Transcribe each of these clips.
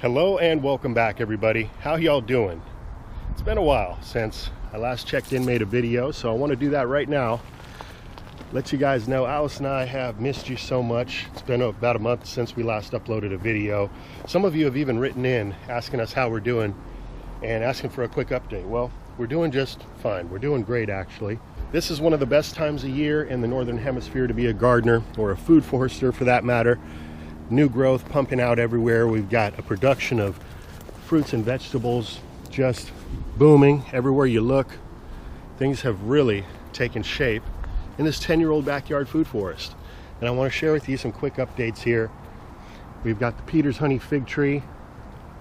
Hello and welcome back, everybody. How y'all doing? It's been a while since I last checked in, made a video, so I want to do that right now. Let you guys know Alice and I have missed you so much. It's been about a month since we last uploaded a video. Some of you have even written in asking us how we're doing and asking for a quick update. Well, we're doing just fine. We're doing great, actually. This is one of the best times of year in the Northern Hemisphere to be a gardener, or a food forester for that matter. New growth pumping out everywhere. We've got a production of fruits and vegetables just booming everywhere you look. Things have really taken shape in this 10-year-old backyard food forest. And I want to share with you some quick updates here. We've got the Peter's honey fig tree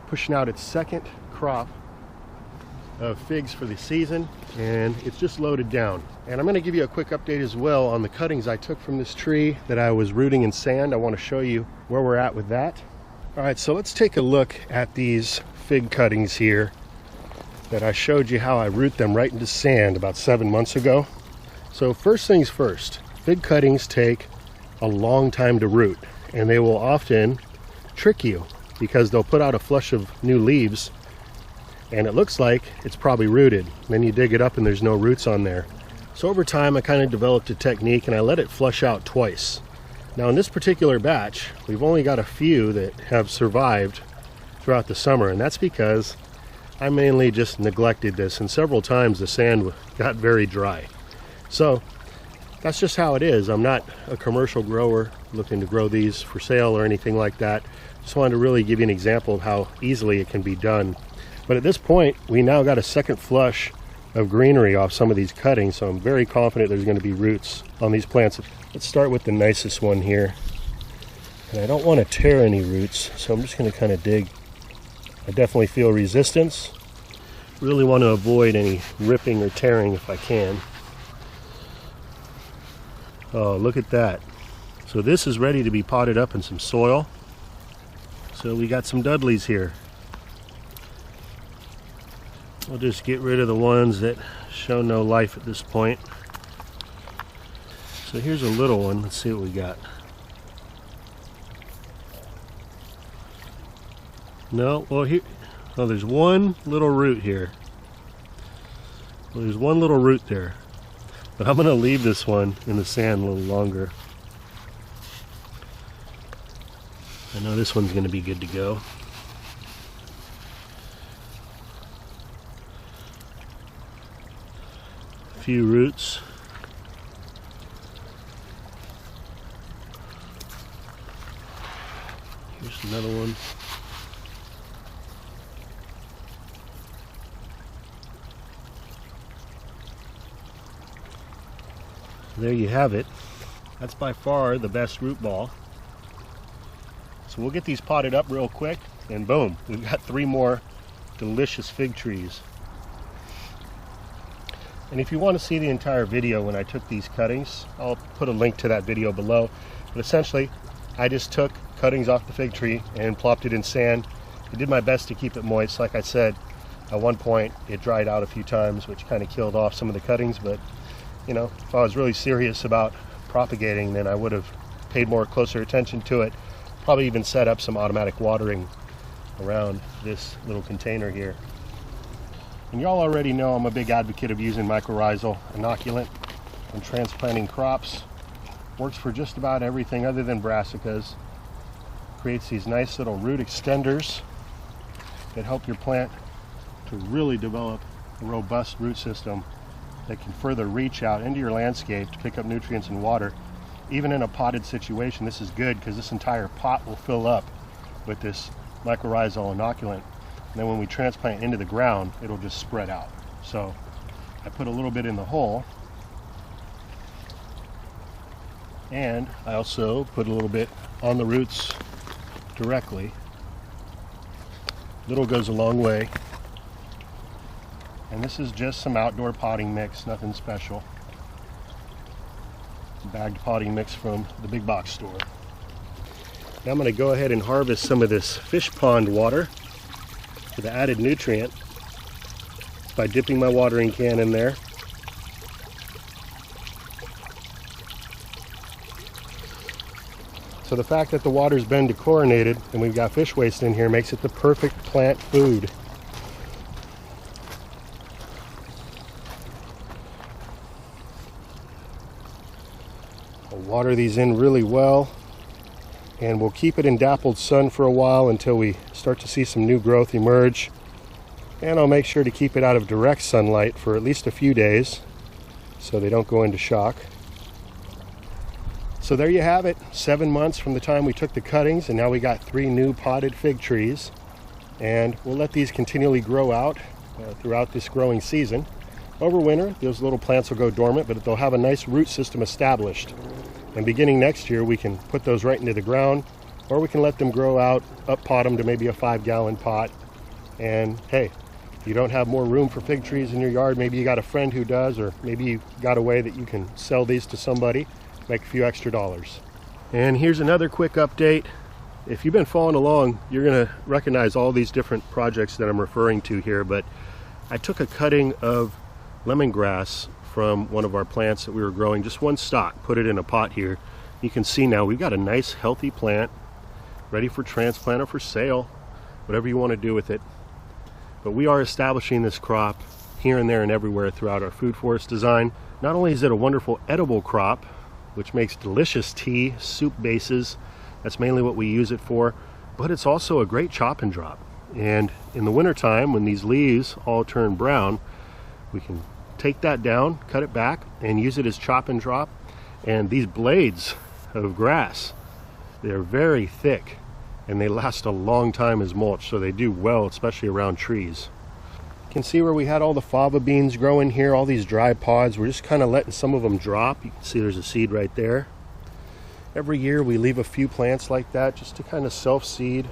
pushing out its second crop of figs for the season, and it's just loaded down. And I'm going to give you a quick update as well on the cuttings I took from this tree that I was rooting in sand. I want to show you where we're at with that. All right, so let's take a look at these fig cuttings here that I showed you how I root them right into sand about 7 months ago. So first things first, fig cuttings take a long time to root, and they will often trick you because they'll put out a flush of new leaves and it looks like it's probably rooted. Then you dig it up and there's no roots on there. So over time I kind of developed a technique and I let it flush out twice. Now in this particular batch, we've only got a few that have survived throughout the summer, and that's because I mainly just neglected this, and several times the sand got very dry. So that's just how it is. I'm not a commercial grower looking to grow these for sale or anything like that. Just wanted to really give you an example of how easily it can be done. But at this point, we now got a second flush of greenery off some of these cuttings, so I'm very confident there's going to be roots on these plants. Let's start with the nicest one here. And I don't want to tear any roots, so I'm just going to kind of dig. I definitely feel resistance. Really want to avoid any ripping or tearing if I can. Oh, look at that. So this is ready to be potted up in some soil. So we got some Dudleys here. We'll just get rid of the ones that show no life at this point. So here's a little one. Let's see what we got. No, well here, oh, there's one little root here. Well, there's one little root there. But I'm going to leave this one in the sand a little longer. I know this one's going to be good to go. Few roots. Here's another one. There you have it. That's by far the best root ball. So we'll get these potted up real quick, and boom, we've got 3 more delicious fig trees. And if you want to see the entire video when I took these cuttings, I'll put a link to that video below. But essentially, I just took cuttings off the fig tree and plopped it in sand. I did my best to keep it moist. Like I said, at one point it dried out a few times, which kind of killed off some of the cuttings. But, you know, if I was really serious about propagating, then I would have paid more closer attention to it. Probably even set up some automatic watering around this little container here. And y'all already know I'm a big advocate of using mycorrhizal inoculant when transplanting crops. Works for just about everything other than brassicas. Creates these nice little root extenders that help your plant to really develop a robust root system that can further reach out into your landscape to pick up nutrients and water. Even in a potted situation, this is good because this entire pot will fill up with this mycorrhizal inoculant. And then when we transplant into the ground, it'll just spread out. So I put a little bit in the hole, and I also put a little bit on the roots directly. Little goes a long way. And this is just some outdoor potting mix, nothing special. Bagged potting mix from the big box store. Now I'm going to go ahead and harvest some of this fish pond water for the added nutrient by dipping my watering can in there. So the fact that the water's been dechlorinated and we've got fish waste in here makes it the perfect plant food. We'll water these in really well, and we'll keep it in dappled sun for a while until we start to see some new growth emerge. And I'll make sure to keep it out of direct sunlight for at least a few days so they don't go into shock. So there you have it, 7 months from the time we took the cuttings, and now we got 3 new potted fig trees. And we'll let these continually grow out throughout this growing season. Over winter, those little plants will go dormant, but they'll have a nice root system established. And beginning next year, we can put those right into the ground, or we can let them grow out, up pot them to maybe a 5-gallon pot. And hey, if you don't have more room for fig trees in your yard, maybe you got a friend who does, or maybe you got a way that you can sell these to somebody, make a few extra dollars. And here's another quick update. If you've been following along, you're going to recognize all these different projects that I'm referring to here, but I took a cutting of lemongrass from one of our plants that we were growing, just one stalk, put it in a pot here. You can see now we've got a nice healthy plant ready for transplant or for sale, whatever you want to do with it. But we are establishing this crop here and there and everywhere throughout our food forest design. Not only is it a wonderful edible crop, which makes delicious tea, soup bases, that's mainly what we use it for, but it's also a great chop and drop. And in the wintertime, when these leaves all turn brown, we can take that down, cut it back, and use it as chop and drop. And these blades of grass, they're very thick, and they last a long time as mulch, so they do well, especially around trees. You can see where we had all the fava beans growing here, all these dry pods. We're just kind of letting some of them drop. You can see there's a seed right there. Every year we leave a few plants like that just to kind of self-seed.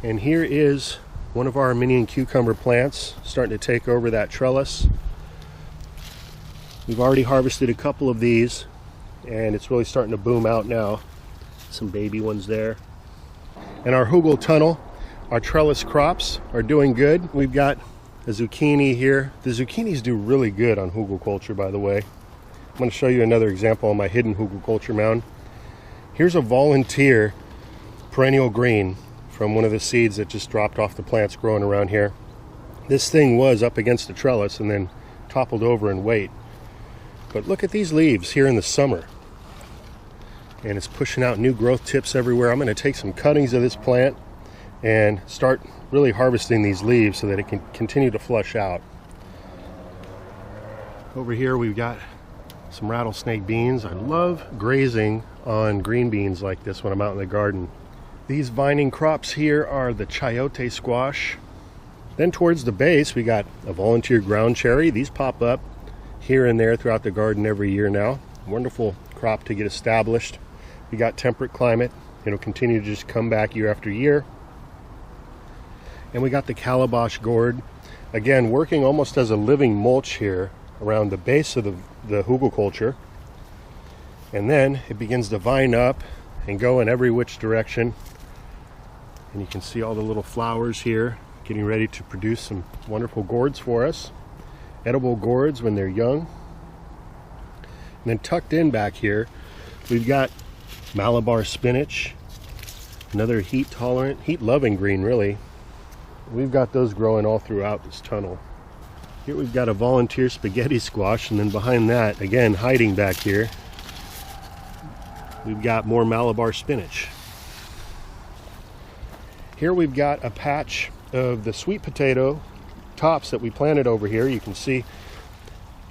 And here is one of our Armenian cucumber plants starting to take over that trellis. We've already harvested a couple of these, and it's really starting to boom out now. Some baby ones there. And our hugel tunnel, our trellis crops are doing good. We've got a zucchini here. The zucchinis do really good on hugel culture, by the way. I'm going to show you another example on my hidden hugel culture mound. Here's a volunteer perennial green from one of the seeds that just dropped off the plants growing around here. This thing was up against the trellis and then toppled over in weight. But look at these leaves here in the summer. And it's pushing out new growth tips everywhere. I'm going to take some cuttings of this plant and start really harvesting these leaves so that it can continue to flush out. Over here we've got some rattlesnake beans. I love grazing on green beans like this when I'm out in the garden. These vining crops here are the chayote squash. Then towards the base we got a volunteer ground cherry. These pop up here and there throughout the garden every year now. Wonderful crop to get established. We got temperate climate. It'll continue to just come back year after year. And we got the calabash gourd. Again, working almost as a living mulch here around the base of the hugel culture. And then it begins to vine up and go in every which direction. And you can see all the little flowers here getting ready to produce some wonderful gourds for us. Edible gourds when they're young. And then tucked in back here, we've got Malabar spinach, another heat-tolerant, heat-loving green, really. We've got those growing all throughout this tunnel. Here we've got a volunteer spaghetti squash, and then behind that, again, hiding back here, we've got more Malabar spinach. Here we've got a patch of the sweet potato tops that we planted over here. You can see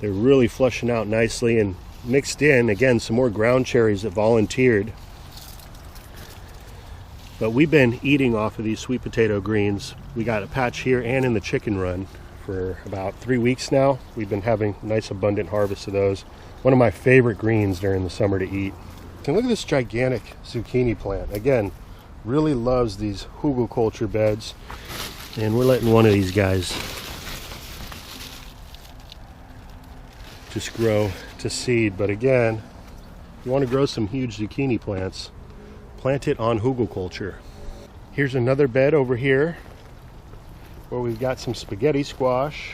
they're really flushing out nicely, and mixed in, again, some more ground cherries that volunteered. But we've been eating off of these sweet potato greens. We got a patch here and in the chicken run for about 3 weeks now. We've been having nice abundant harvests of those. One of my favorite greens during the summer to eat. And look at this gigantic zucchini plant. Again, really loves these hugel culture beds. And we're letting one of these guys just grow to seed. But again, you want to grow some huge zucchini plants, plant it on hugel culture. Here's another bed over here where we've got some spaghetti squash,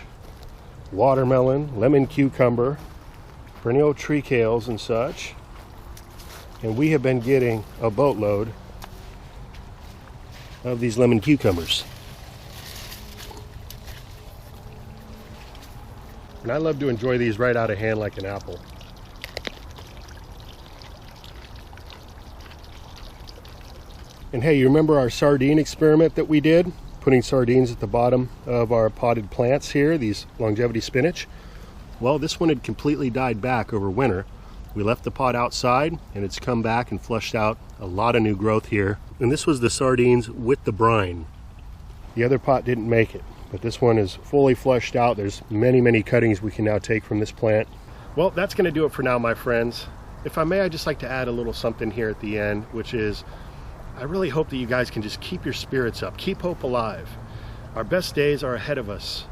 watermelon, lemon cucumber, perennial tree kales and such. and we have been getting a boatload of these lemon cucumbers. And I love to enjoy these right out of hand like an apple. And hey, you remember our sardine experiment that we did? Putting sardines at the bottom of our potted plants here, these longevity spinach. Well, this one had completely died back over winter. We left the pot outside and it's come back and flushed out a lot of new growth here. And this was the sardines with the brine. The other pot didn't make it, but this one is fully flushed out. There's many cuttings we can now take from this plant. Well, that's going to do it for now, my friends. If I may, I'd just like to add a little something here at the end, which is I really hope that you guys can just keep your spirits up, keep hope alive. Our best days are ahead of us.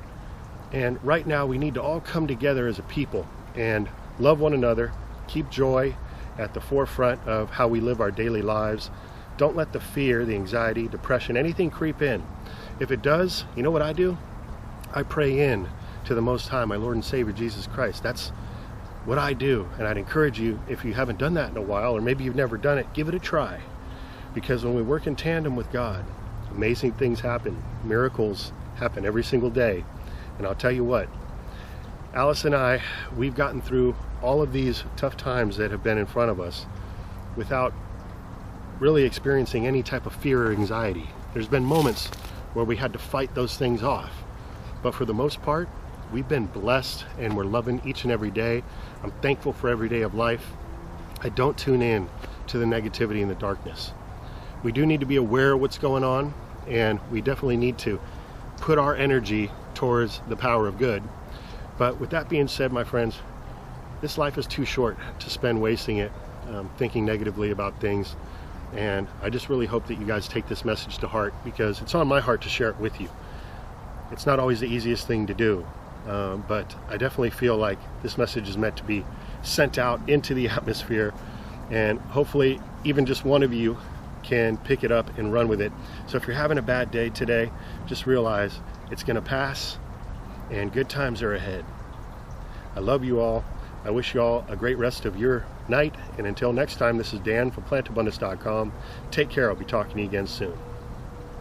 And right now we need to all come together as a people and love one another, keep joy at the forefront of how we live our daily lives. Don't let the fear, the anxiety, depression, anything creep in. If it does, you know what I do? I pray in to the Most High, my Lord and Savior, Jesus Christ. That's what I do. And I'd encourage you, if you haven't done that in a while, or maybe you've never done it, give it a try. Because when we work in tandem with God, amazing things happen. Miracles happen every single day. And I'll tell you what, Alice and I, we've gotten through all of these tough times that have been in front of us without really experiencing any type of fear or anxiety. There's been moments where we had to fight those things off. But for the most part, we've been blessed and we're loving each and every day. I'm thankful for every day of life. I don't tune in to the negativity and the darkness. We do need to be aware of what's going on, and we definitely need to put our energy towards the power of good. But with that being said, my friends, this life is too short to spend wasting it thinking negatively about things. And I just really hope that you guys take this message to heart, because it's on my heart to share it with you. It's not always the easiest thing to do, but I definitely feel like this message is meant to be sent out into the atmosphere, and hopefully even just one of you can pick it up and run with it. So if you're having a bad day today, just realize it's going to pass and good times are ahead. I love you all. I wish you all a great rest of your night, and until next time, this is Dan from plantabundance.com. Take care. I'll be talking to you again soon.